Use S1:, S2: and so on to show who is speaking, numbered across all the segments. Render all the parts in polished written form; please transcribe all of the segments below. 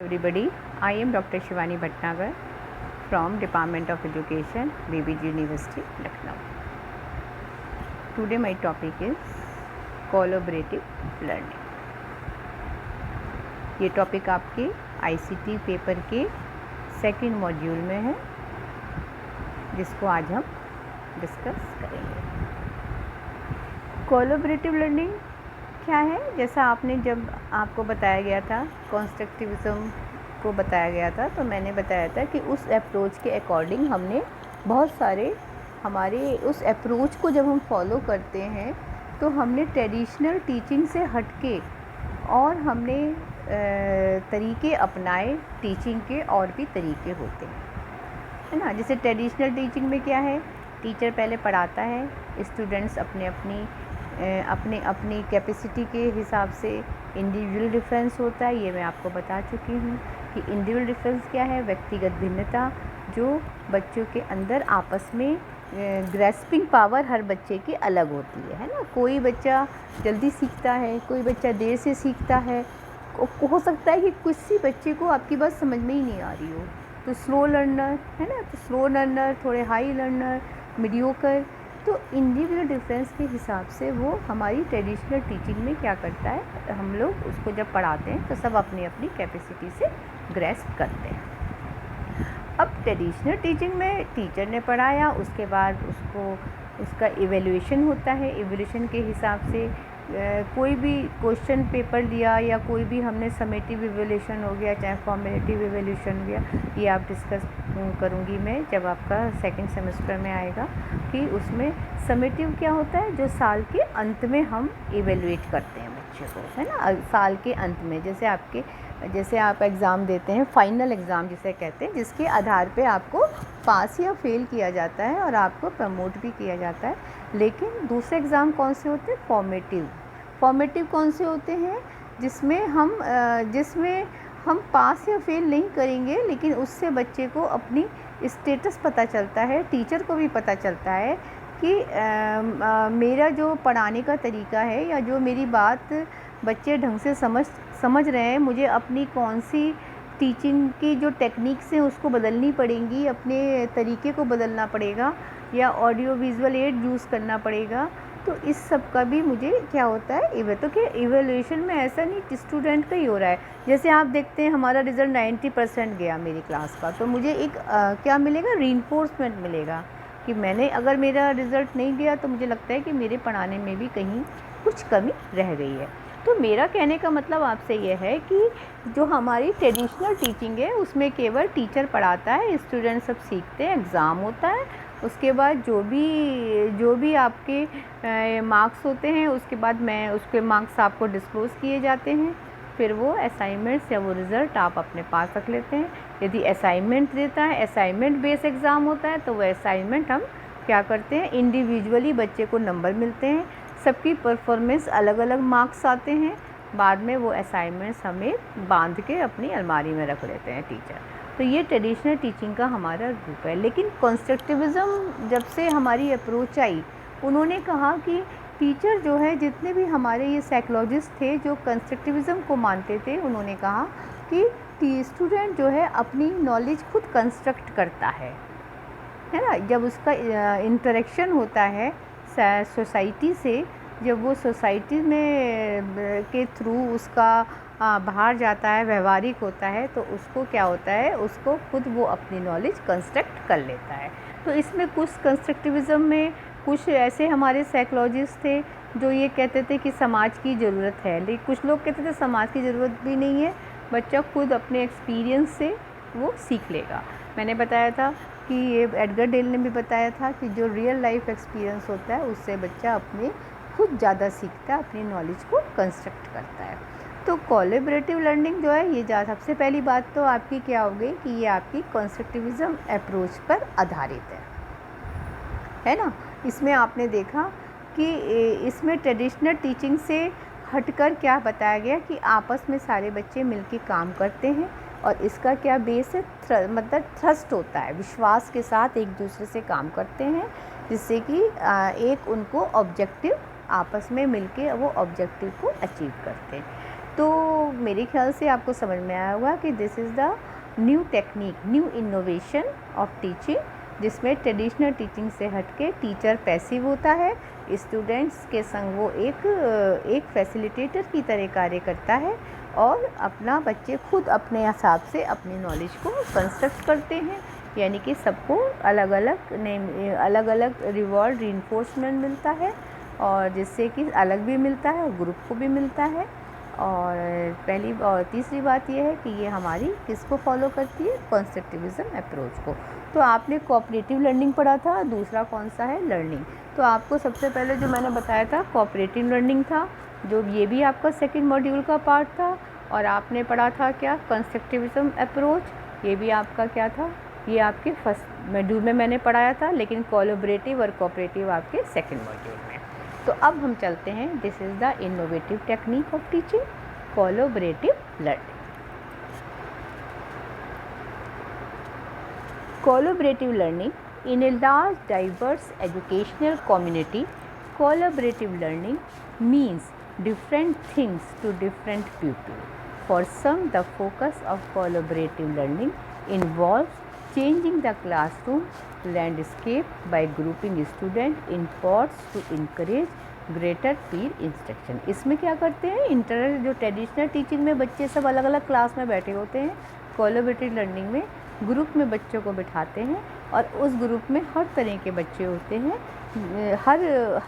S1: Everybody, I am Dr. Shivani Bhatnagar from Department of Education, BBG University, Lucknow. Today my topic is collaborative learning. ये topic आपके ICT paper के second module में है, जिसको आज हम डिस्कस करेंगे। कोलैबोरेटिव लर्निंग क्या है? जैसा आपने जब आपको बताया गया था, कंस्ट्रक्टिविज़म को बताया गया था, तो मैंने बताया था कि उस अप्रोच के अकॉर्डिंग हमने बहुत सारे हमारे उस अप्रोच को जब हम फॉलो करते हैं तो हमने ट्रेडिशनल टीचिंग से हटके और हमने तरीके अपनाए। टीचिंग के और भी तरीके होते हैं, है ना। जैसे ट्रेडिशनल टीचिंग में क्या है, टीचर पहले पढ़ाता है, स्टूडेंट्स अपनी अपनी कैपेसिटी के हिसाब से इंडिविजुअल डिफरेंस होता है। ये मैं आपको बता चुकी हूँ कि इंडिविजुअल डिफरेंस क्या है, व्यक्तिगत भिन्नता जो बच्चों के अंदर आपस में ग्रेस्पिंग पावर हर बच्चे की अलग होती है ना। कोई बच्चा जल्दी सीखता है, कोई बच्चा देर से सीखता है। हो सकता है कि किसी बच्चे को आपकी बात समझ में ही नहीं आ रही हो, तो स्लो लर्नर है ना, तो स्लो लर्नर, थोड़े हाई लर्नर, मीडियोकर। तो इंडिविजुअल डिफरेंस के हिसाब से वो हमारी ट्रेडिशनल टीचिंग में क्या करता है, हम लोग उसको जब पढ़ाते हैं तो सब अपनी अपनी कैपेसिटी से ग्रेस्प करते हैं। अब ट्रेडिशनल टीचिंग में टीचर ने पढ़ाया, उसके बाद उसका इवैल्यूएशन होता है। इवैल्यूएशन के हिसाब से कोई भी क्वेश्चन पेपर लिया या कोई भी हमने समेटिव इवैल्यूएशन हो गया, चाहे फॉर्मेटिव इवैल्यूएशन हो गया, ये आप डिस्कस करूँगी मैं जब आपका सेकंड सेमेस्टर में आएगा कि उसमें समेटिव क्या होता है, जो साल के अंत में हम इवैल्यूएट करते हैं बच्चे को, है ना। साल के अंत में जैसे आप एग्ज़ाम देते हैं, फाइनल एग्ज़ाम जिसे कहते हैं, जिसके आधार पे आपको पास या फेल किया जाता है और आपको प्रमोट भी किया जाता है। लेकिन दूसरे एग्ज़ाम कौन से होते हैं? फॉर्मेटिव कौन से होते हैं? जिसमें हम पास या फेल नहीं करेंगे, लेकिन उससे बच्चे को अपनी स्टेटस पता चलता है, टीचर को भी पता चलता है कि मेरा जो पढ़ाने का तरीका है या जो मेरी बात बच्चे ढंग से समझ रहे हैं, मुझे अपनी कौन सी टीचिंग की जो टेक्निक्स हैं उसको बदलनी पड़ेंगी, अपने तरीके को बदलना पड़ेगा या ऑडियो विजुअल एड यूज़ करना पड़ेगा। तो इस सब का भी मुझे क्या होता है, तो क्या इवैल्यूएशन में ऐसा नहीं कि स्टूडेंट का ही हो रहा है। जैसे आप देखते हैं हमारा रिज़ल्ट 90% गया मेरी क्लास का, तो मुझे एक क्या मिलेगा, रीइंफोर्समेंट मिलेगा कि अगर मेरा रिज़ल्ट नहीं गया तो मुझे लगता है कि मेरे पढ़ाने में भी कहीं कुछ कमी रह गई है। तो मेरा कहने का मतलब आपसे यह है कि जो हमारी ट्रेडिशनल टीचिंग है उसमें केवल टीचर पढ़ाता है, स्टूडेंट सब सीखते हैं, एग्ज़ाम होता है, उसके बाद जो भी आपके मार्क्स होते हैं, उसके बाद उसके मार्क्स आपको डिस्क्लोज़ किए जाते हैं। फिर वो असाइनमेंट्स या वो रिज़ल्ट आप अपने पास रख लेते हैं। यदि असाइनमेंट देता है, असाइनमेंट बेस एग्ज़ाम होता है, तो वह असाइनमेंट हम क्या करते हैं, इंडिविजुअली बच्चे को नंबर मिलते हैं, सबकी परफॉर्मेंस अलग अलग मार्क्स आते हैं। बाद में वो असाइनमेंट्स हमें बांध के अपनी अलमारी में रख लेते हैं टीचर। तो ये ट्रेडिशनल टीचिंग का हमारा रूप है। लेकिन कंस्ट्रक्टिविज़म जब से हमारी अप्रोच आई, उन्होंने कहा कि टीचर जो है, जितने भी हमारे ये साइकोलॉजिस्ट थे जो कंस्ट्रक्टिविज़म को मानते थे, उन्होंने कहा कि स्टूडेंट जो है अपनी नॉलेज खुद कंस्ट्रक्ट करता है ना। जब उसका इंटरेक्शन होता है सोसाइटी से, जब वो सोसाइटी में के थ्रू उसका बाहर जाता है, व्यवहारिक होता है, तो उसको क्या होता है, उसको खुद वो अपनी नॉलेज कंस्ट्रक्ट कर लेता है। तो इसमें कुछ कंस्ट्रक्टिविज़म में कुछ ऐसे हमारे साइकोलॉजिस्ट थे जो ये कहते थे कि समाज की ज़रूरत है, लेकिन कुछ लोग कहते थे समाज की ज़रूरत भी नहीं है, बच्चा खुद अपने एक्सपीरियंस से वो सीख लेगा। मैंने बताया था कि ये एडगर डेल ने भी बताया था कि जो रियल लाइफ एक्सपीरियंस होता है उससे बच्चा अपने खुद ज़्यादा सीखता है, अपनी नॉलेज को कंस्ट्रक्ट करता है। तो कोलैबोरेटिव लर्निंग जो है, ये सबसे पहली बात तो आपकी क्या हो गई कि ये आपकी कंस्ट्रक्टिविज़म अप्रोच पर आधारित है ना। इसमें आपने देखा कि इसमें ट्रेडिशनल टीचिंग से हटकर क्या बताया गया कि आपस में सारे बच्चे मिलकर काम करते हैं और इसका क्या बेस है, मतलब ट्रस्ट होता है, विश्वास के साथ एक दूसरे से काम करते हैं, जिससे कि एक उनको ऑब्जेक्टिव आपस में मिलके वो ऑब्जेक्टिव को अचीव करते हैं। तो मेरे ख्याल से आपको समझ में आया होगा कि this is the new technique, new innovation of teaching, जिसमें ट्रेडिशनल टीचिंग से हटके टीचर पैसिव होता है, स्टूडेंट्स के संग वो एक फैसिलिटेटर की तरह कार्य करता है और अपना बच्चे खुद अपने हिसाब से अपनी नॉलेज को कंस्ट्रक्ट करते हैं, यानी कि सबको अलग अलग रिवॉर्ड रीइंफोर्समेंट मिलता है और जिससे कि अलग भी मिलता है और ग्रुप को भी मिलता है। और पहली और तीसरी बात यह है कि ये हमारी किसको फॉलो करती है, कंस्ट्रक्टिविज़्म अप्रोच को। तो आपने कोऑपरेटिव लर्निंग पढ़ा था, दूसरा कौन सा है, लर्निंग। तो आपको सबसे पहले जो मैंने बताया था कोऑपरेटिव लर्निंग था, जो ये भी आपका सेकंड मॉड्यूल का पार्ट था। और आपने पढ़ा था क्या, कंस्ट्रक्टिविज़्म अप्रोच, ये भी आपका क्या था, ये आपके फर्स्ट मॉड्यूल में मैंने पढ़ाया था, लेकिन कोलैबोरेटिव और कोऑपरेटिव आपके सेकंड मॉड्यूल में। तो अब हम चलते हैं, this is the innovative technique of teaching, collaborative learning. Collaborative learning in a large diverse educational community, collaborative learning means different things to different people. For some, the focus of collaborative learning involves changing the classroom landscape by grouping students in pods to encourage greater peer instruction. इसमें क्या करते हैं, जो traditional teaching में बच्चे सब अलग अलग क्लास में बैठे होते हैं, कोलैबोरेटिव लर्निंग में ग्रुप में बच्चों को बिठाते हैं और उस ग्रुप में हर तरह के बच्चे होते हैं।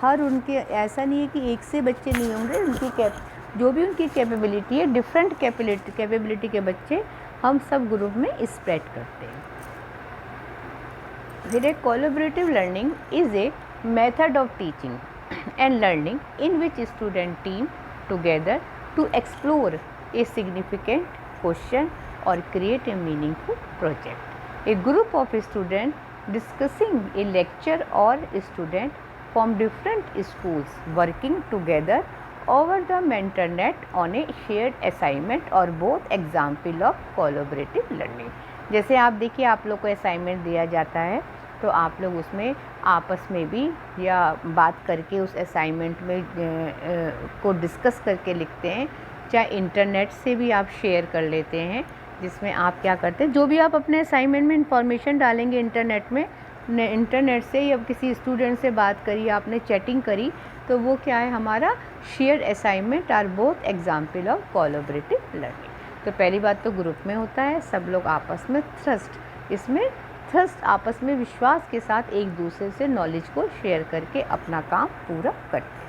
S1: हर उनके ऐसा नहीं है कि एक से बच्चे नहीं होंगे, उनकी जो भी उनकी कैपेबिलिटी है, डिफरेंट कैपेबिलिटी के बच्चे हम सब ग्रुप में स्प्रेड करते हैं। फिर एक collaborative learning is a method of teaching and learning in which student team together to explore a significant question or create a meaningful project. A group of students discussing a lecture or student from different schools working together over the internet on a shared assignment or both example of collaborative learning. जैसे आप देखिए, आप लोग को assignment दिया जाता है तो आप लोग उसमें आपस में भी या बात करके उस असाइनमेंट में को डिस्कस करके लिखते हैं, चाहे इंटरनेट से भी आप शेयर कर लेते हैं, जिसमें आप क्या करते हैं, जो भी आप अपने असाइनमेंट में इंफॉर्मेशन डालेंगे इंटरनेट से या किसी स्टूडेंट से बात करी, आपने चैटिंग करी, तो वो क्या है, हमारा share assignment are both example of collaborative learning. तो पहली बात तो ग्रुप में होता है, सब लोग आपस में आपस में विश्वास के साथ एक दूसरे से नॉलेज को शेयर करके अपना काम पूरा करते हैं।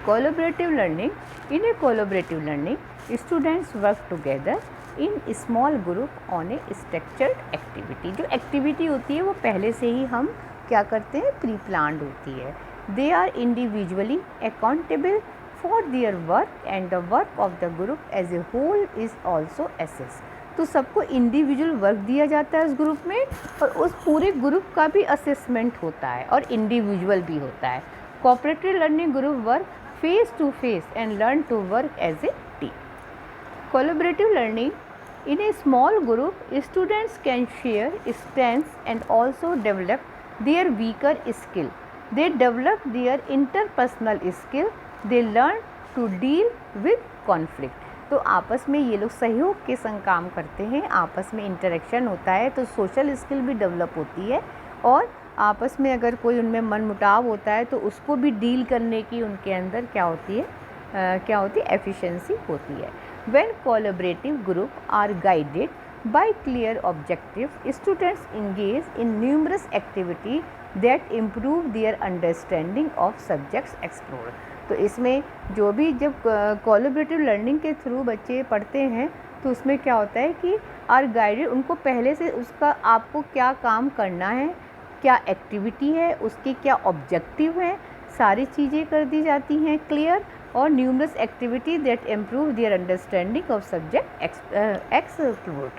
S1: Collaborative learning, in a collaborative learning students work together in small group on a structured activity. जो एक्टिविटी होती है वो पहले से ही हम क्या करते हैं, प्री प्लान्ड होती है। They are individually accountable for their work and the work of the group as a whole is also assessed. तो सबको इंडिविजुअल वर्क दिया जाता है उस ग्रुप में और उस पूरे ग्रुप का भी असेसमेंट होता है और इंडिविजुअल भी होता है। Cooperative learning group work face to face and learn to work as a team. Collaborative learning, in a small group, students can share strengths and also develop their weaker skill. They develop their interpersonal skill. They learn to deal with conflict. तो आपस में ये लोग सहयोग के संग काम करते हैं, आपस में इंटरेक्शन होता है तो सोशल स्किल भी डेवलप होती है और आपस में अगर कोई उनमें मनमुटाव होता है तो उसको भी डील करने की उनके अंदर क्या होती है, एफिशिएंसी होती है। When collaborative groups are guided by clear objectives, students engage in numerous activities that improve their understanding of subjects explored. तो इसमें जो भी जब कोलैबोरेटिव लर्निंग के थ्रू बच्चे पढ़ते हैं तो उसमें क्या होता है कि आर गाइडेड, उनको पहले से उसका आपको क्या काम करना है, क्या एक्टिविटी है, उसके क्या ऑब्जेक्टिव हैं, सारी चीज़ें कर दी जाती हैं क्लियर, और numerous activity that improve their understanding of subject explored.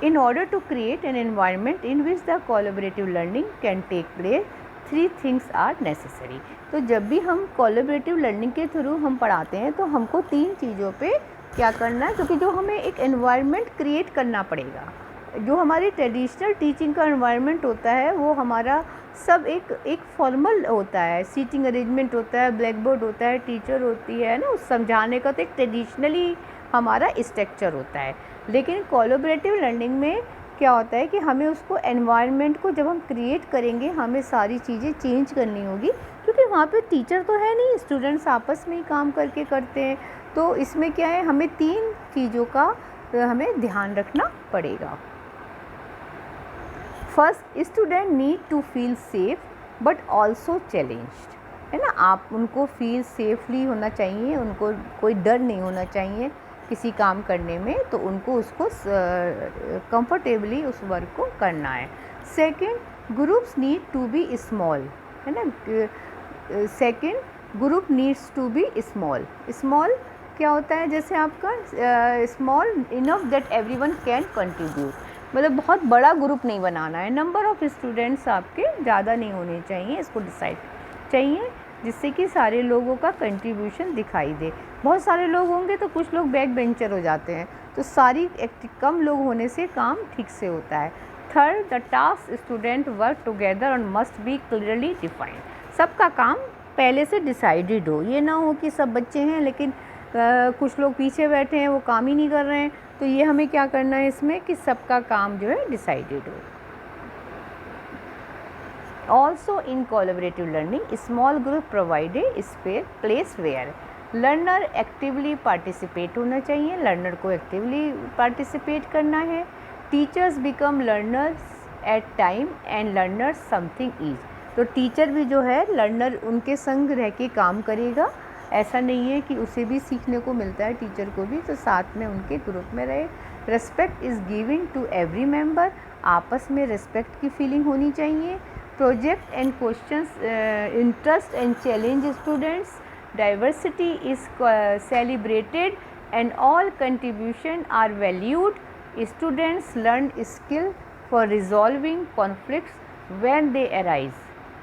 S1: In order to create an environment in which the collaborative learning can take place, 3 things are necessary. तो जब भी हम collaborative learning के थ्रू हम पढ़ाते हैं तो हमको 3 चीज़ों पे क्या करना है, क्योंकि जो हमें एक environment create करना पड़ेगा। जो हमारी ट्रेडिशनल टीचिंग का एनवायरनमेंट होता है वो हमारा सब एक फॉर्मल होता है, सीटिंग अरेंजमेंट होता है, ब्लैक बोर्ड होता है, टीचर होती है ना, उस समझाने का तो एक ट्रेडिशनली हमारा स्ट्रक्चर होता है। लेकिन कोलैबोरेटिव लर्निंग में क्या होता है कि हमें उसको एनवायरनमेंट को जब हम क्रिएट करेंगे, हमें सारी चीज़ें चेंज करनी होगी, क्योंकि वहाँ पे टीचर तो है नहीं, स्टूडेंट्स आपस में ही काम करके करते हैं। तो इसमें क्या है, हमें 3 चीज़ों का हमें ध्यान रखना पड़ेगा। First, student need to feel safe but also challenged, है ना। आप उनको फील सेफली होना चाहिए, उनको कोई डर नहीं होना चाहिए किसी काम करने में, तो उनको उसको कंफर्टेबली उस वर्क को करना है। Second, groups need to be small, है ना। Second, group needs to be small. Small क्या होता है, जैसे आपका small enough that everyone can contribute, मतलब बहुत बड़ा ग्रुप नहीं बनाना है, नंबर ऑफ़ स्टूडेंट्स आपके ज़्यादा नहीं होने चाहिए, इसको डिसाइड चाहिए जिससे कि सारे लोगों का कंट्रीब्यूशन दिखाई दे। बहुत सारे लोग होंगे तो कुछ लोग बैक बेंचर हो जाते हैं, तो सारी कम लोग होने से काम ठीक से होता है। Third, the task student work together और मस्ट बी क्लियरली डिफाइंड, सबका काम पहले से डिसाइडेड हो, ये ना हो कि सब बच्चे हैं लेकिन कुछ लोग पीछे बैठे हैं, वो काम ही नहीं कर रहे हैं। तो ये हमें क्या करना है इसमें कि सबका काम जो है डिसाइडेड हो। Also in collaborative learning small group provide a place where learner actively participate होना चाहिए, लर्नर को एक्टिवली पार्टिसिपेट करना है। Teachers become learners at time and learners something ease, तो टीचर भी जो है लर्नर उनके संग रह के काम करेगा, ऐसा नहीं है कि उसे भी सीखने को मिलता है, टीचर को भी, तो साथ में उनके ग्रुप में रहे। Respect is giving to every member, आपस में रेस्पेक्ट की फीलिंग होनी चाहिए। Project and questions interest and challenge students, diversity is celebrated and all contribution are valued. Students learn skill for resolving conflicts when they arise.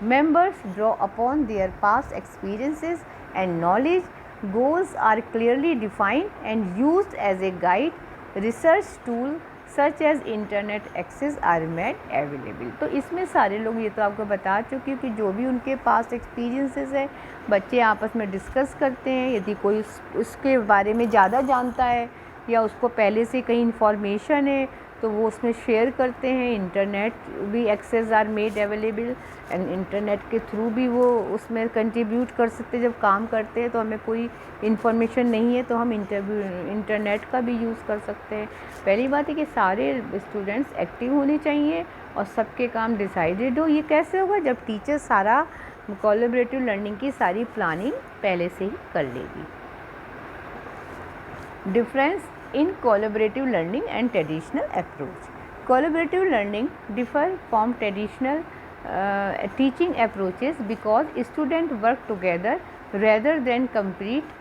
S1: Members draw upon their past experiences and knowledge. Goals are clearly defined and used as a guide. Research tools such as internet access are made available. तो इसमें सारे लोग ये तो आपको बता चुके हैं कि जो भी उनके पास एक्सपीरियंसेस है, बच्चे आपस में डिस्कस करते हैं। यदि कोई उसके बारे में ज़्यादा जानता है या उसको पहले से कहीं इन्फॉर्मेशन है तो वो उसमें शेयर करते हैं। इंटरनेट भी access are made available and internet के थ्रू भी वो उसमें कंट्रीब्यूट कर सकते हैं। जब काम करते हैं तो हमें कोई इन्फॉर्मेशन नहीं है तो हम इंटरनेट का भी यूज़ कर सकते हैं। पहली बात है कि सारे स्टूडेंट्स एक्टिव होने चाहिए और सबके काम डिसाइडेड हो। ये कैसे होगा, जब टीचर सारा कोलैबोरेटिव लर्निंग की सारी प्लानिंग पहले से ही कर लेगी। Difference in collaborative learning and traditional approach. Collaborative learning differ from traditional teaching approaches because students work together rather than compete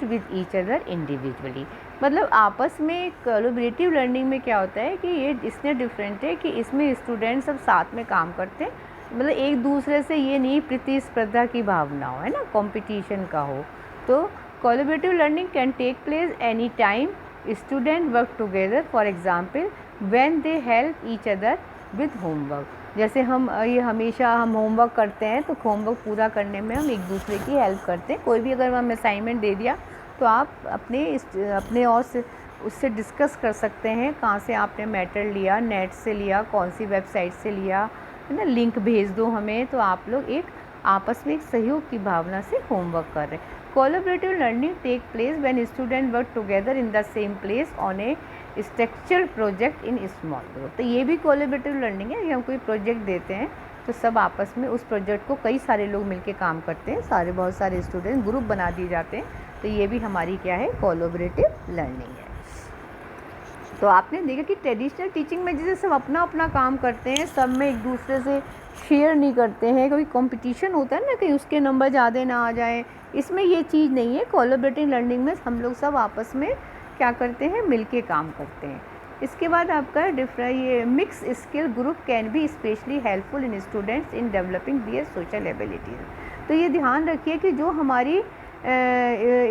S1: with each other individually. मतलब आपस में कोलैबोरेटिव लर्निंग में क्या होता है कि ये इसलिए डिफरेंट है कि इसमें स्टूडेंट सब साथ में काम करते हैं, मतलब एक दूसरे से ये नहीं प्रतिस्पर्धा की भावना हो, है ना, कंपटीशन का हो। तो collaborative learning can take place anytime students work together, for example when they help each other with homework। जैसे हम ये हमेशा हम होमवर्क करते हैं तो होमवर्क पूरा करने में हम एक दूसरे की हेल्प करते हैं। कोई भी अगर हम असाइनमेंट दे दिया तो आप अपने और से उससे डिस्कस कर सकते हैं कहाँ से आपने मैटर लिया, नेट से लिया, कौन सी वेबसाइट से लिया, है ना, लिंक भेज दो हमें, तो आप लोग एक आपस में एक सहयोग की भावना से होमवर्क कर रहे हैं। Collaborative learning take place when student work together in the same place on a structured project in small group. तो ये भी कोलैबोरेटिव लर्निंग है कि हम कोई प्रोजेक्ट देते हैं तो सब आपस में उस प्रोजेक्ट को कई सारे लोग मिलके काम करते हैं, बहुत सारे स्टूडेंट ग्रुप बना दिए जाते हैं। तो ये भी हमारी क्या है, कोलैबोरेटिव लर्निंग है। तो आपने देखा कि ट्रेडिशनल टीचिंग में जैसे सब अपना अपना काम करते हैं, सब में एक दूसरे से शेयर नहीं करते हैं, कोई कंपटीशन होता है ना कि उसके नंबर ज़्यादा ना आ जाए, इसमें ये चीज़ नहीं है। कोलैबोरेटिव लर्निंग में हम लोग सब आपस में क्या करते हैं, मिलके काम करते हैं। इसके बाद आपका ये mix skill group can be specially helpful in students in developing their social abilities. तो ये ध्यान रखिए कि जो हमारी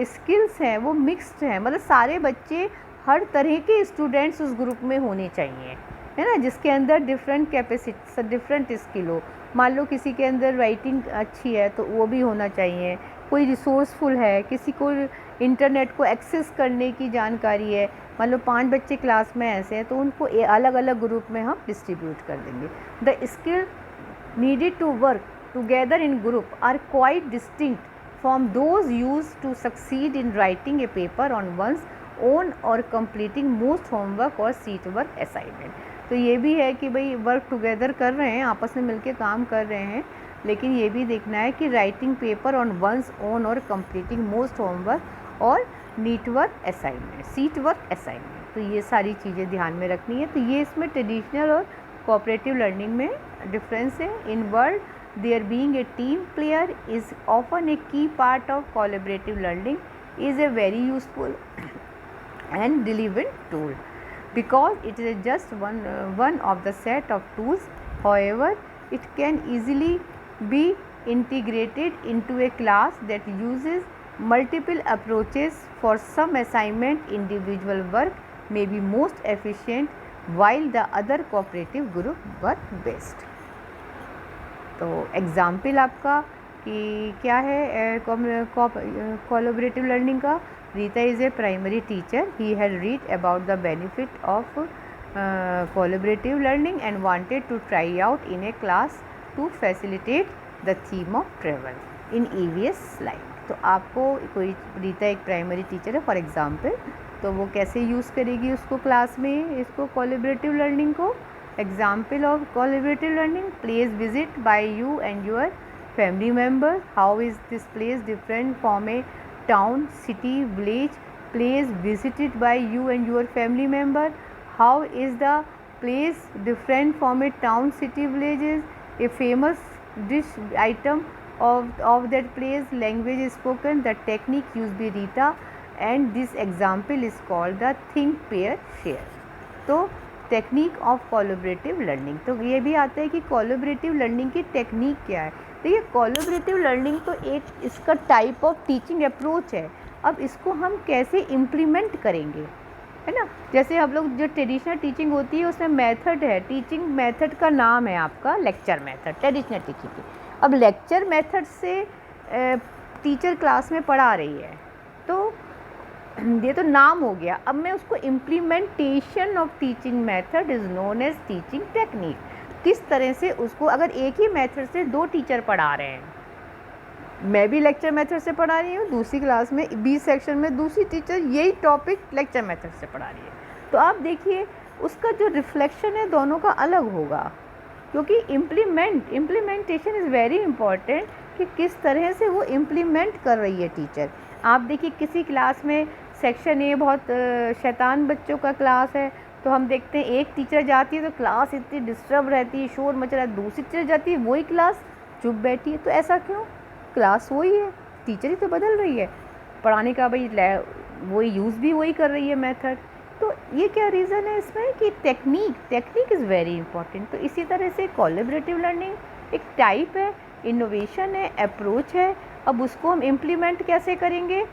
S1: स्किल्स हैं वो मिक्स्ड हैं, मतलब सारे बच्चे हर तरह के स्टूडेंट्स उस ग्रुप में होने चाहिए, है ना, जिसके अंदर डिफरेंट कैपेसिटी डिफरेंट स्किल हो। मान लो किसी के अंदर राइटिंग अच्छी है तो वो भी होना चाहिए, कोई रिसोर्सफुल है, किसी को इंटरनेट को एक्सेस करने की जानकारी है। मान लो 5 बच्चे क्लास में ऐसे हैं तो उनको अलग अलग ग्रुप में हम डिस्ट्रीब्यूट कर देंगे। The skill needed to work together in group are quite distinct from those used to succeed in writing a paper on one's own or completing most homework or seat work assignment. तो ये भी है कि भाई work together कर रहे हैं, आपस में मिलके काम कर रहे हैं, लेकिन ये भी देखना है कि writing paper on one's own or completing most homework or neat work assignment, seat work assignment. तो ये सारी चीज़ें ध्यान में रखनी है। तो ये इसमें ट्रेडिशनल और कोऑपरेटिव लर्निंग में डिफरेंस है। In world there being a team player is often a key part of collaborative learning is a very useful and relevant tool because it is just one of the set of tools. However, it can easily be integrated into a class that uses multiple approaches. For some assignment, individual work may be most efficient while the other cooperative group work best. तो example आपका कि क्या है collaborative learning का। Rita is a primary teacher. He had read about the benefit of collaborative learning and wanted to try out in a class to facilitate the theme of travel in EVS slide. तो आपको कोई रीता एक primary teacher है for example, तो वो कैसे use करेगी उसको क्लास में, इसको कोलैबोरेटिव लर्निंग को। Example of collaborative learning, place visit bye you and your family member. How is this place different from A town, city, village? Place visited by you and your family member. How is the place different from a town, city, villages? A famous dish item of that place, language spoken. The technique used by Rita and this example is called the think, pair, share. तो technique of collaborative learning, तो ये भी आता है कि collaborative learning की technique क्या है। देखिए कोलैबोरेटिव लर्निंग तो एक इसका टाइप ऑफ टीचिंग अप्रोच है। अब इसको हम कैसे इम्प्लीमेंट करेंगे, है ना। जैसे हम लोग जो ट्रेडिशनल टीचिंग होती है उसमें मेथड है, टीचिंग मेथड का नाम है आपका लेक्चर मेथड, ट्रेडिशनल टीचिंग की। अब लेक्चर मेथड से टीचर क्लास में पढ़ा रही है तो ये तो नाम हो गया। अब मैं उसको implementation of teaching method is known as teaching technique. किस तरह से उसको, अगर एक ही मेथड से 2 टीचर पढ़ा रहे हैं, मैं भी लेक्चर मेथड से पढ़ा रही हूँ, दूसरी क्लास में बी सेक्शन में दूसरी टीचर यही टॉपिक लेक्चर मेथड से पढ़ा रही है, तो आप देखिए उसका जो रिफ्लेक्शन है दोनों का अलग होगा, क्योंकि इम्प्लीमेंटेशन इज़ वेरी इम्पॉर्टेंट कि किस तरह से वो इम्प्लीमेंट कर रही है टीचर। आप देखिए किसी क्लास में सेक्शन ए बहुत शैतान बच्चों का क्लास है, तो हम देखते हैं एक टीचर जाती है तो क्लास इतनी डिस्टर्ब रहती है, शोर मच रहा है, दूसरी टीचर जाती है वही क्लास चुप बैठी है। तो ऐसा क्यों? क्लास वही है, टीचर ही तो बदल रही है, पढ़ाने का भाई वही यूज़ भी वही कर रही है मेथड। तो ये क्या रीज़न है इसमें कि टेक्निक इज़ वेरी इंपॉर्टेंट। तो इसी तरह से कोलैबोरेटिव लर्निंग एक टाइप है, इनोवेशन है, अप्रोच है। अब उसको हम इम्प्लीमेंट कैसे करेंगे?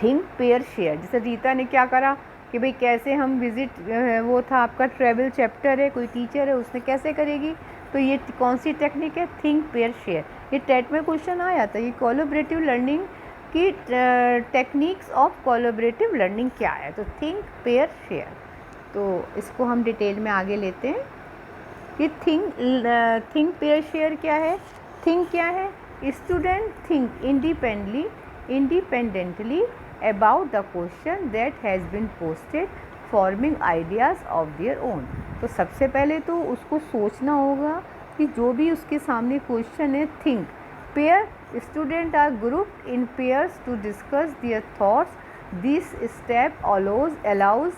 S1: Think, pair, share. जैसे रीता ने क्या करा कि भाई कैसे हम विज़िट, वो था आपका ट्रैवल चैप्टर है, कोई टीचर है उसने कैसे करेगी, तो ये कौन सी टेक्निक है? Think, pair, share. ये टेट में क्वेश्चन आया था, ये कोलैबोरेटिव लर्निंग की टेक्निक्स ऑफ कोलैबोरेटिव लर्निंग क्या है, तो थिंक, पेयर, शेयर। तो इसको हम डिटेल में आगे लेते हैं कि थिंक, पेयर, शेयर क्या है। थिंक क्या है? Student think independently about the question that has been posted, forming ideas of their own। तो सबसे पहले तो उसको सोचना होगा कि जो भी उसके सामने क्वेश्चन है। Think, pair, student are grouped in pairs to discuss their thoughts. This step allows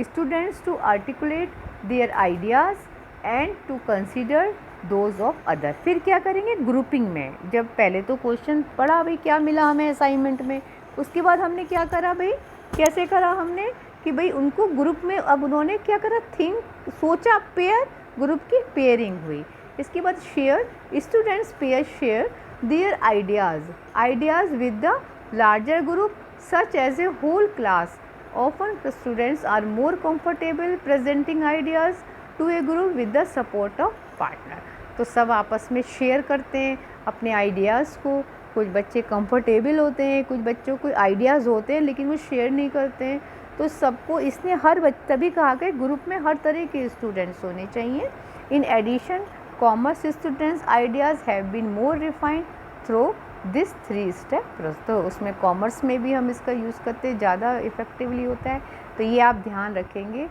S1: students to articulate their ideas and to consider those of other। फिर क्या करेंगे? ग्रुपिंग में, जब पहले तो क्वेश्चन पढ़ा भाई क्या मिला हमें असाइनमेंट में, उसके बाद हमने क्या करा भाई, कैसे करा हमने कि भाई उनको ग्रुप में, अब उन्होंने क्या करा? थिंक, सोचा, पेयर, ग्रुप की पेयरिंग हुई। इसके बाद share, students pair share their ideas with the larger group such as a whole class Often students are more comfortable presenting ideas to a group with the support of partner. तो सब आपस में share करते हैं अपने ideas को। कुछ बच्चे कंफर्टेबल होते हैं, कुछ बच्चों को आइडियाज़ होते हैं लेकिन वो शेयर नहीं करते हैं। तो सबको इसने तभी कहा कि ग्रुप में हर तरह के स्टूडेंट्स होने चाहिए। In addition commerce students ideas have been more refined through this 3 step process. तो उसमें कॉमर्स में भी हम इसका यूज़ करते हैं, ज़्यादा इफ़ेक्टिवली होता है। तो ये आप ध्यान रखेंगे।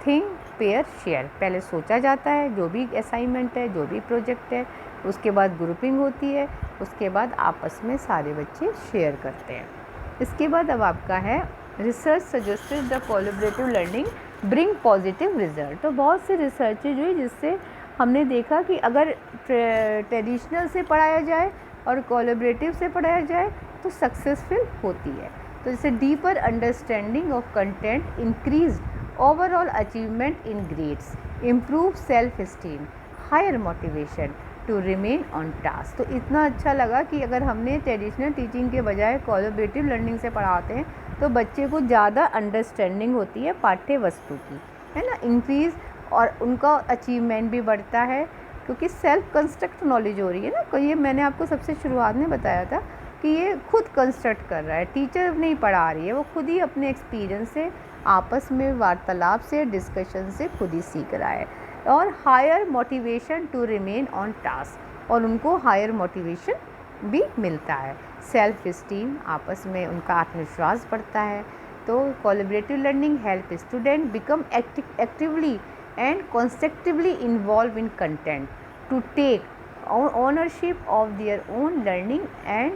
S1: थिंक पेयर शेयर, पहले सोचा जाता है जो भी असाइनमेंट है, जो भी प्रोजेक्ट है, उसके बाद ग्रुपिंग होती है, उसके बाद आपस में सारे बच्चे शेयर करते हैं। इसके बाद अब आपका है research suggested the collaborative learning bring positive result. तो बहुत से रिसर्चेज हुई जिससे हमने देखा कि अगर ट्रेडिशनल से पढ़ाया जाए और कोलैबोरेटिव से पढ़ाया जाए तो सक्सेसफुल होती है। तो जैसे deeper understanding of content, increase overall achievement in grades, improve self esteem, higher motivation to remain on task. तो इतना अच्छा लगा कि अगर हमने ट्रेडिशनल टीचिंग के बजाय कोलैबोरेटिव लर्निंग से पढ़ाते हैं तो बच्चे को ज़्यादा अंडरस्टैंडिंग होती है पाठ्य वस्तु की, है ना, इंक्रीज़, और उनका अचीवमेंट भी बढ़ता है क्योंकि सेल्फ कंस्ट्रक्ट नॉलेज हो रही है ना। तो ये मैंने आपको सबसे शुरुआत में बताया था कि ये खुद कंस्ट्रक्ट कर रहा है, टीचर नहीं पढ़ा रही है, वो खुद ही अपने एक्सपीरियंस से, आपस में वार्तालाप से, डिस्कशन से खुद ही सीख रहा है। और higher motivation to remain on task, और उनको हायर मोटिवेशन भी मिलता है। सेल्फ इस्टीम, आपस में उनका आत्मविश्वास बढ़ता है। तो collaborative learning help student become actively and constructively involved in content, to take ownership of their own learning and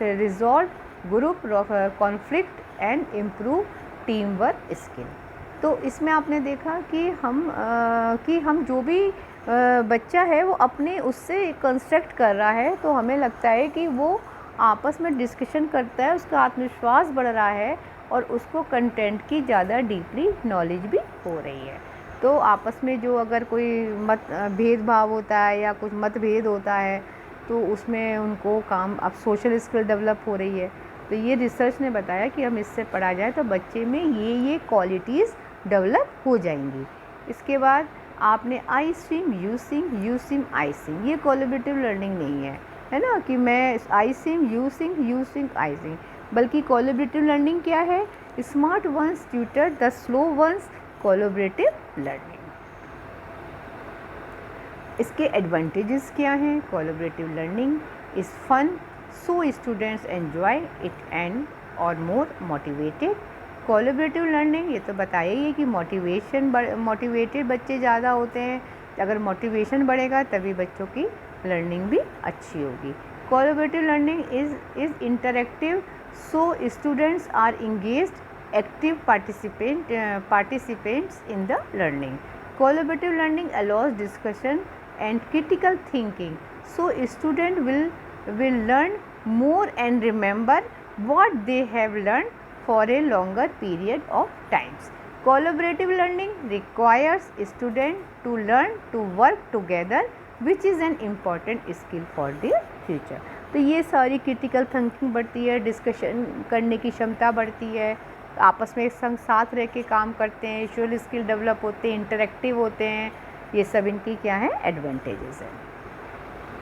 S1: resolve group conflict and improve teamwork skill। तो इसमें आपने देखा कि हम जो भी बच्चा है वो अपने उससे कंस्ट्रक्ट कर रहा है, तो हमें लगता है कि वो आपस में डिस्कशन करता है, उसका आत्मविश्वास बढ़ रहा है और उसको कंटेंट की ज़्यादा डीपली नॉलेज भी हो रही है। तो आपस में जो अगर कोई भेदभाव होता है या कुछ मतभेद होता है तो उसमें उनको अब सोशल स्किल डेवलप हो रही है। तो ये रिसर्च ने बताया कि हम इससे पढ़ा जाए तो बच्चे में ये क्वालिटीज़ डेवलप हो जाएंगी। इसके बाद आपने I swim, you sing, you sing, I sing, ये कोलैबोरेटिव लर्निंग नहीं है ना, कि मैं आई सिंग, you sing, you sing, I सिंग, बल्कि कोलैबोरेटिव लर्निंग क्या है? Smart ones tutor the slow ones, collaborative learning. इसके एडवांटेजेस क्या हैं? Collaborative learning is fun, so students enjoy it and are more motivated. Collaborative learning, ये तो बताया ही है कि मोटिवेटेड बच्चे ज़्यादा होते हैं। अगर मोटिवेशन बढ़ेगा तभी बच्चों की लर्निंग भी अच्छी होगी। Collaborative learning is interactive, so students are engaged, active participants in the learning. Collaborative learning allows discussion and critical thinking, so student will learn more and remember what they have learned for a longer period of times. Collaborative learning requires student to learn to work together, which is an important skill for their future. तो ये सारी critical thinking बढ़ती है, discussion करने की क्षमता बढ़ती है, आपस में संग साथ रह के काम करते हैं, सोशल स्किल डेवलप होते हैं, इंटरेक्टिव होते हैं। ये सब इनकी क्या है? एडवांटेजेस हैं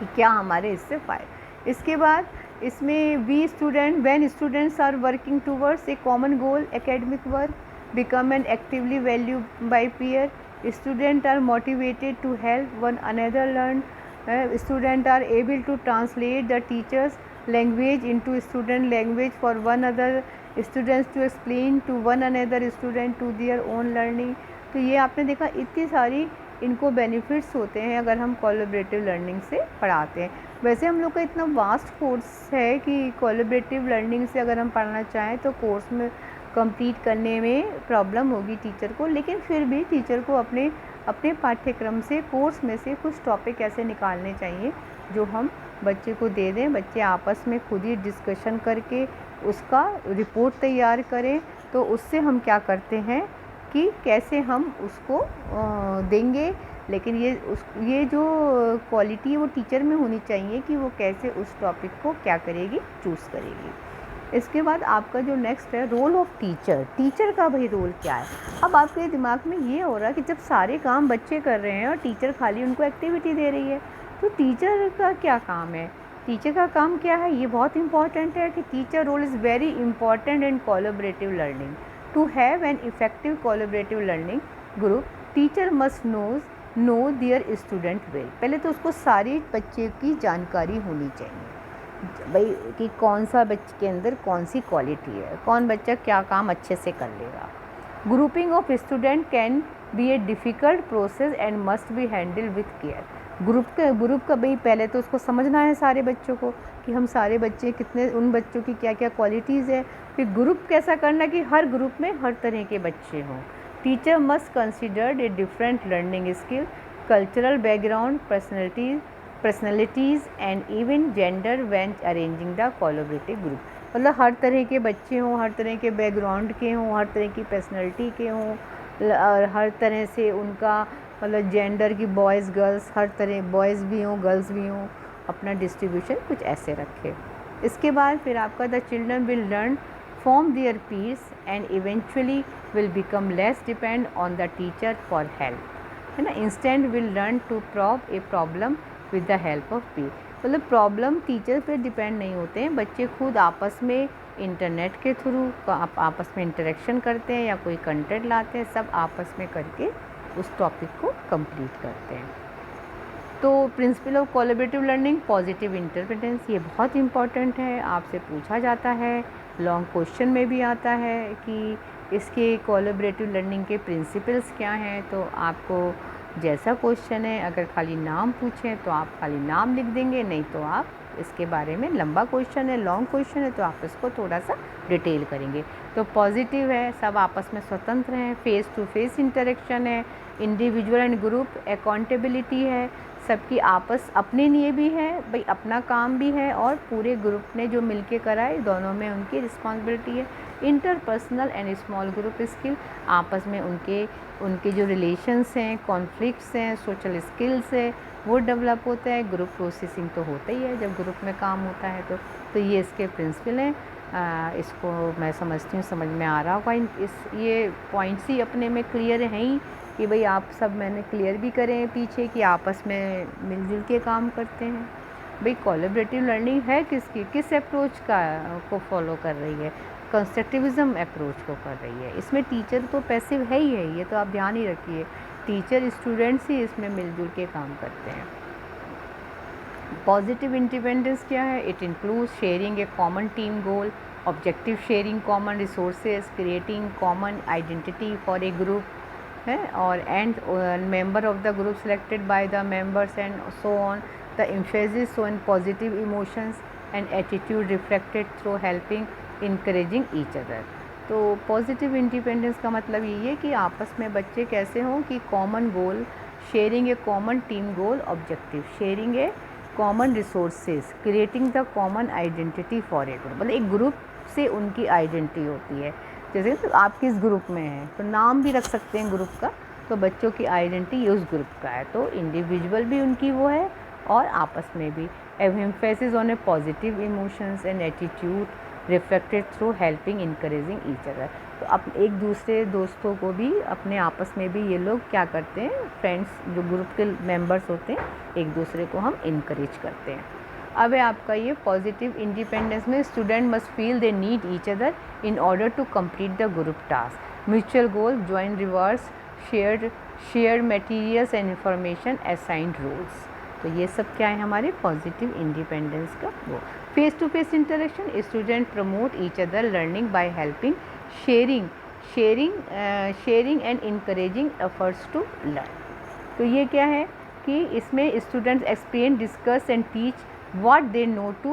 S1: कि क्या हमारे इससे फ़ायदे। इसके बाद इसमें when students are working towards a common goal, academic work become an actively value by peer, student are motivated to help one another learn, students are able to translate the teachers language into student language for one other students to explain to one another student to their own learning। तो ये आपने देखा इतनी सारी इनको benefits होते हैं अगर हम कोलैबोरेटिव लर्निंग से पढ़ाते हैं। वैसे हम लोग का इतना वास्ट कोर्स है कि कोलैबोरेटिव लर्निंग से अगर हम पढ़ना चाहें तो कोर्स में कंप्लीट करने में प्रॉब्लम होगी टीचर को, लेकिन फिर भी टीचर को अपने पाठ्यक्रम से, कोर्स में से कुछ टॉपिक ऐसे निकालने चाहिए जो हम बच्चे को दे दें, बच्चे आपस में खुद ही डिस्कशन करके उसका रिपोर्ट तैयार करें। तो उससे हम क्या करते हैं कि कैसे हम उसको देंगे, लेकिन ये जो क्वालिटी है वो टीचर में होनी चाहिए कि वो कैसे उस टॉपिक को क्या करेगी, चूज़ करेगी। इसके बाद आपका जो नेक्स्ट है रोल ऑफ टीचर। टीचर का भाई रोल क्या है? अब आपके दिमाग में ये हो रहा है कि जब सारे काम बच्चे कर रहे हैं और टीचर खाली उनको एक्टिविटी दे रही है, तो टीचर का क्या काम है? टीचर का काम क्या है? ये बहुत इंपॉर्टेंट है कि teacher role is very important in collaborative learning. To have an effective collaborative learning group, teacher must know their student well. पहले तो उसको सारे बच्चे की जानकारी होनी चाहिए भाई कि कौन सा बच्चे के अंदर कौन सी क्वालिटी है, कौन बच्चा क्या काम अच्छे से कर लेगा। Grouping of student can be A difficult process and must be handle with care. Group का भाई पहले तो उसको समझना है सारे बच्चों को कि हम सारे बच्चे कितने, उन बच्चों की क्या क्या क्वालिटीज़ है। फिर ग्रुप कैसा करना कि हर ग्रुप में हर तरह के बच्चे हों। Teacher must considered a different learning skill, cultural background, personalities and even gender when arranging the collaborative group. मतलब हर तरह के बच्चे हों, हर तरह के बैकग्राउंड के हों, हर तरह की पर्सनैलिटी के हों, और हर तरह से उनका मतलब जेंडर की बॉयज़ गर्ल्स, हर तरह बॉयज़ भी हों गर्ल्स भी हों, अपना डिस्ट्रीब्यूशन कुछ ऐसे रखे। इसके बाद फिर आपका the children will learn from their peers and eventually will become less depend on the teacher for help, है ना। Instant will learn to solve a problem with the help of peer. मतलब प्रॉब्लम टीचर पे depend नहीं होते हैं, बच्चे खुद आपस में इंटरनेट के थ्रू आपस में इंटरेक्शन करते हैं या कोई कंटेंट लाते हैं, सब आपस में करके उस टॉपिक को कंप्लीट करते हैं। तो principle of collaborative learning, positive interdependence, ये बहुत इंपॉर्टेंट है, आपसे पूछा जाता है, लॉन्ग क्वेश्चन में भी आता है कि इसके कोलैबोरेटिव लर्निंग के प्रिंसिपल्स क्या हैं। तो आपको जैसा क्वेश्चन है, अगर खाली नाम पूछें तो आप खाली नाम लिख देंगे, नहीं तो आप इसके बारे में, लंबा क्वेश्चन है, लॉन्ग क्वेश्चन है, तो आप इसको थोड़ा सा डिटेल करेंगे। तो पॉजिटिव है, सब आपस में स्वतंत्र हैं, फेस टू फेस इंटरेक्शन है, इंडिविजुअल एंड ग्रुप अकाउंटेबिलिटी है, सबकी आपस अपने लिए भी है भाई, अपना काम भी है, और पूरे ग्रुप ने जो मिलके करा है दोनों में उनकी रिस्पॉन्सिबिलिटी है। Interpersonal and small group skill, आपस में उनके जो रिलेशंस हैं, कॉन्फ्लिक्ट्स हैं, सोशल स्किल्स है, वो डेवलप होता है। ग्रुप प्रोसेसिंग तो होता ही है जब ग्रुप में काम होता है। तो ये इसके प्रिंसिपल हैं। इसको मैं समझती हूँ समझ में आ रहा होगा। ये पॉइंट्स ही अपने में क्लियर हैं ही कि भाई आप सब मैंने क्लियर भी करें पीछे कि आपस में मिलजुल के काम करते हैं। भाई कोलैबोरेटिव लर्निंग है किसकी, किस अप्रोच को फॉलो कर रही है? कंस्ट्रक्टिविज़म अप्रोच को कर रही है। इसमें टीचर तो पैसिव है ही है, ये तो आप ध्यान ही रखिए, टीचर स्टूडेंट्स ही इसमें मिलजुल के काम करते हैं। पॉजिटिव इंडिपेंडेंस क्या है? It includes sharing A common team goal, objective sharing common resources, creating common identity for a group है, और and member of the group selected by the members and so on. The emphasis on positive emotions and attitude reflected through helping encouraging each other. तो positive independence का मतलब यही है कि आपस में बच्चे कैसे हों कि common goal, sharing A common team goal, objective, sharing A common resources, creating the common identity for a group. मतलब एक ग्रुप से उनकी आइडेंटिटी होती है, जैसे तो आप किस ग्रुप में हैं तो नाम भी रख सकते हैं ग्रुप का, तो बच्चों की आइडेंटिटी उस ग्रुप का है, तो इंडिविजुअल भी उनकी वो है और आपस में भी। Emphasis on A positive emotions and attitude reflected through helping encouraging each other. तो अब एक दूसरे दोस्तों को भी अपने आपस में भी ये लोग क्या करते हैं, फ्रेंड्स जो ग्रुप के मेंबर्स होते हैं, एक दूसरे को हम इनकरेज करते हैं। अब है आपका ये पॉजिटिव इंडिपेंडेंस में student must feel they need each other in order to complete the group task, mutual goal, joint reverse, shared materials and information, assigned roles. तो ये सब क्या है हमारे पॉजिटिव इंडिपेंडेंस का वो। Face to face interaction, student promote each other learning by helping, sharing and encouraging efforts to learn. तो ये क्या है कि इसमें students explain, discuss and teach what they know to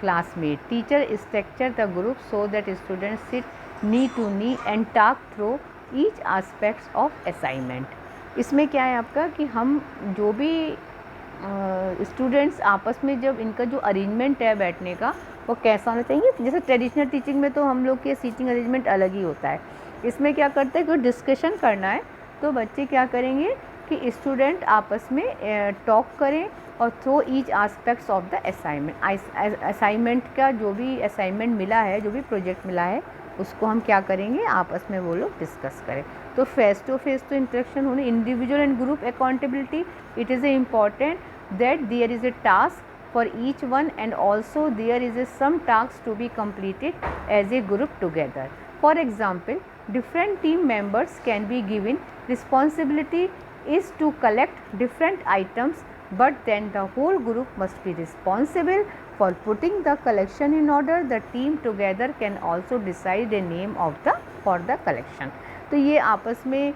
S1: classmate. Teacher structure the group so that students sit knee to knee and talk through each aspects of assignment. इसमें क्या है आपका कि हम जो भी स्टूडेंट्स आपस में जब इनका जो अरेंजमेंट है बैठने का वो कैसा होना चाहिए। जैसे ट्रेडिशनल टीचिंग में तो हम लोग के सीटिंग अरेंजमेंट अलग ही होता है, इसमें क्या करते हैं कि डिस्कशन करना है तो बच्चे क्या करेंगे कि स्टूडेंट आपस में टॉक करें और through each aspects of the assignment का जो भी असाइनमेंट मिला है, जो भी प्रोजेक्ट मिला है, उसको हम क्या करेंगे, आपस में वो लोग डिस्कस करें। तो फेस टू फेस तो इंटरेक्शन होने, individual and group accountability, it is a important that there is a task for each one and also there is a some tasks to be completed as a group together. For example, different team members can be given responsibility is to collect different items, but then the whole group must be responsible for putting the collection in order. The team together can also decide a name of the for the collection. तो ये आपस में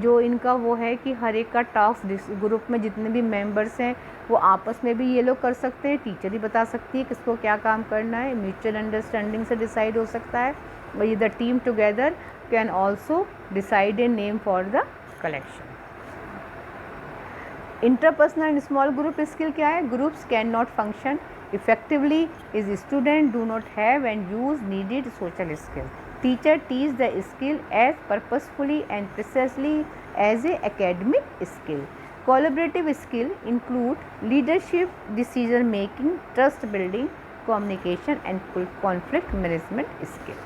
S1: जो इनका वो है कि हर एक का टास्क ग्रुप में जितने भी मेंबर्स हैं वो आपस में भी ये लोग कर सकते हैं, टीचर ही बता सकती है किसको क्या काम करना है, म्यूचुअल अंडरस्टैंडिंग से डिसाइड हो सकता है। वही the team together can also decide a name for the collection. Interpersonal and small group skill क्या है? Groups can not function effectively is student do not have and use needed social skill. Teacher teach the skill as purposefully and precisely as a academic skill. Collaborative skill include leadership, decision making, trust building, communication and conflict management skill.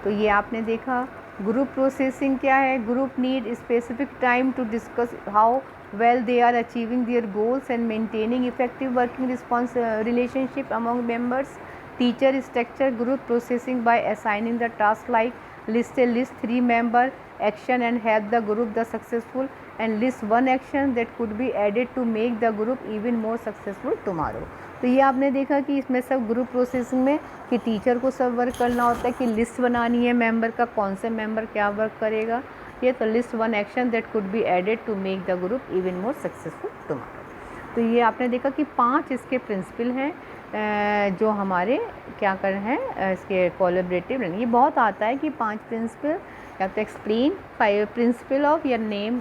S1: तो ये आपने देखा। Group processing क्या है? Group need specific time to discuss how well they are achieving their goals and maintaining effective working relationship among members. Teacher structure group processing by assigning the task like list 3 member action and help the group the successful and list 1 action that could be added to make the group even more successful tomorrow. तो ये आपने देखा कि इसमें सब group processing में कि teacher को सब वर्क करना होता है कि लिस्ट बनानी है मेंबर का, कौन से मेंबर क्या वर्क करेगा, ये तो list 1 action that could be added to make the group even more successful tomorrow. तो ये आपने देखा कि 5 इसके प्रिंसिपल हैं जो हमारे क्या कर रहे हैं इसके कोलैबोरेटिव लर्निंग। ये बहुत आता है कि 5 प्रिंसिपल या तो एक्सप्लेन 5 प्रिंसिपल ऑफ या नेम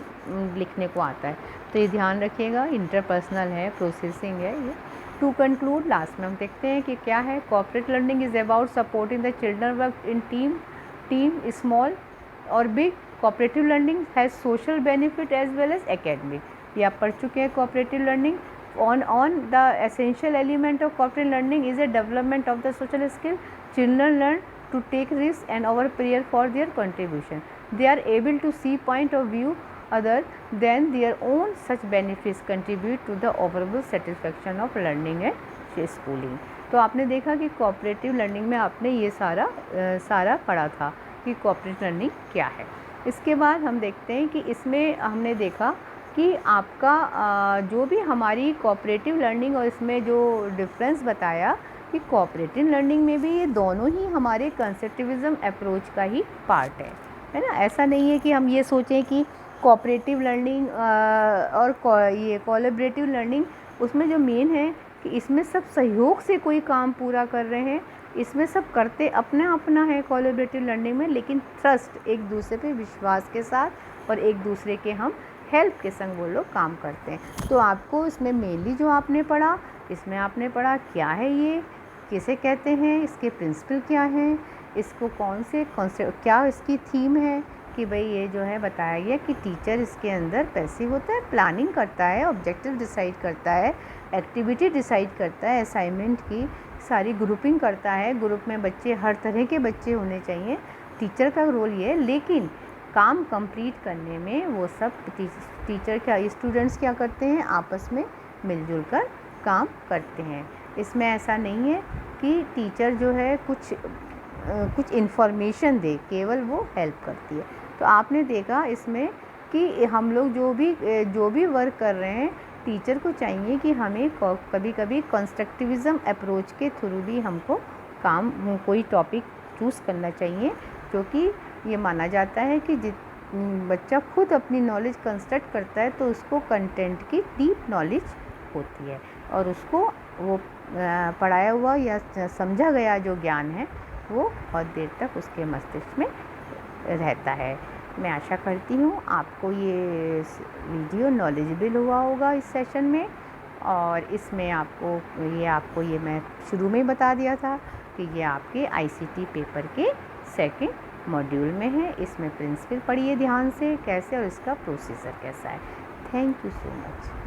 S1: लिखने को आता है, तो ये ध्यान रखिएगा। इंटरपर्सनल है, प्रोसेसिंग है ये। टू कंक्लूड, लास्ट में हम देखते हैं कि क्या है। Cooperative learning is about supporting the children work in team small और big. Cooperative learning has social benefit as well as academic, ये आप पढ़ चुके हैं। Cooperative learning on the essential element of cooperative learning is a development of the social skill. Children learn to take risks and our prayer for their contribution. They are able to see point of view other than their own. Such benefits contribute to the overall satisfaction of learning and schooling. तो आपने देखा कि cooperative learning में आपने ये सारा पढ़ा था कि कोऑपरेटिव लर्निंग क्या है। इसके बाद हम देखते हैं कि इसमें हमने देखा कि आपका जो भी हमारी कोऑपरेटिव लर्निंग और इसमें जो डिफरेंस बताया कि कोऑपरेटिव लर्निंग में भी ये दोनों ही हमारे कंस्ट्रक्टिविज़म अप्रोच का ही पार्ट है ना। ऐसा नहीं है कि हम ये सोचें कि कोऑपरेटिव लर्निंग और ये कोलैबोरेटिव लर्निंग उसमें जो मेन है कि इसमें सब सहयोग से कोई काम पूरा कर रहे हैं, इसमें सब करते अपना है कोलैबोरेटिव लर्निंग में, लेकिन ट्रस्ट एक दूसरे पे विश्वास के साथ और एक दूसरे के हम हेल्प के संग वो लोग काम करते हैं। तो आपको इसमें मेनली जो आपने पढ़ा, इसमें आपने पढ़ा क्या है ये, किसे कहते हैं, इसके प्रिंसिपल क्या हैं, इसको कौन से क्या इसकी थीम है कि भाई ये जो है बताया गया कि टीचर इसके अंदर पैसिव होता है, प्लानिंग करता है, ऑब्जेक्टिव डिसाइड करता है, एक्टिविटी डिसाइड करता है, असाइनमेंट की सारी ग्रुपिंग करता है, ग्रुप में बच्चे हर तरह के बच्चे होने चाहिए, टीचर का रोल ये है। लेकिन काम कंप्लीट करने में वो सब टीचर क्या स्टूडेंट्स क्या करते हैं, आपस में मिलजुल कर काम करते हैं। इसमें ऐसा नहीं है कि टीचर जो है कुछ इन्फॉर्मेशन दे, केवल वो हेल्प करती है। तो आपने देखा इसमें कि हम लोग जो भी वर्क कर रहे हैं, टीचर को चाहिए कि हमें कभी कभी कंस्ट्रक्टिविज़म अप्रोच के थ्रू भी हमको कोई टॉपिक चूज़ करना चाहिए, क्योंकि ये माना जाता है कि बच्चा खुद अपनी नॉलेज कंस्ट्रक्ट करता है तो उसको कंटेंट की डीप नॉलेज होती है और उसको वो पढ़ाया हुआ या समझा गया जो ज्ञान है वो बहुत देर तक उसके मस्तिष्क में रहता है। मैं आशा करती हूँ आपको ये वीडियो नॉलेजेबल हुआ होगा इस सेशन में, और इसमें आपको ये मैं शुरू में ही बता दिया था कि ये आपके ICT पेपर के सेकंड मॉड्यूल में है। इसमें प्रिंसिपल पढ़िए ध्यान से कैसे और इसका प्रोसीजर कैसा है। Thank you so much.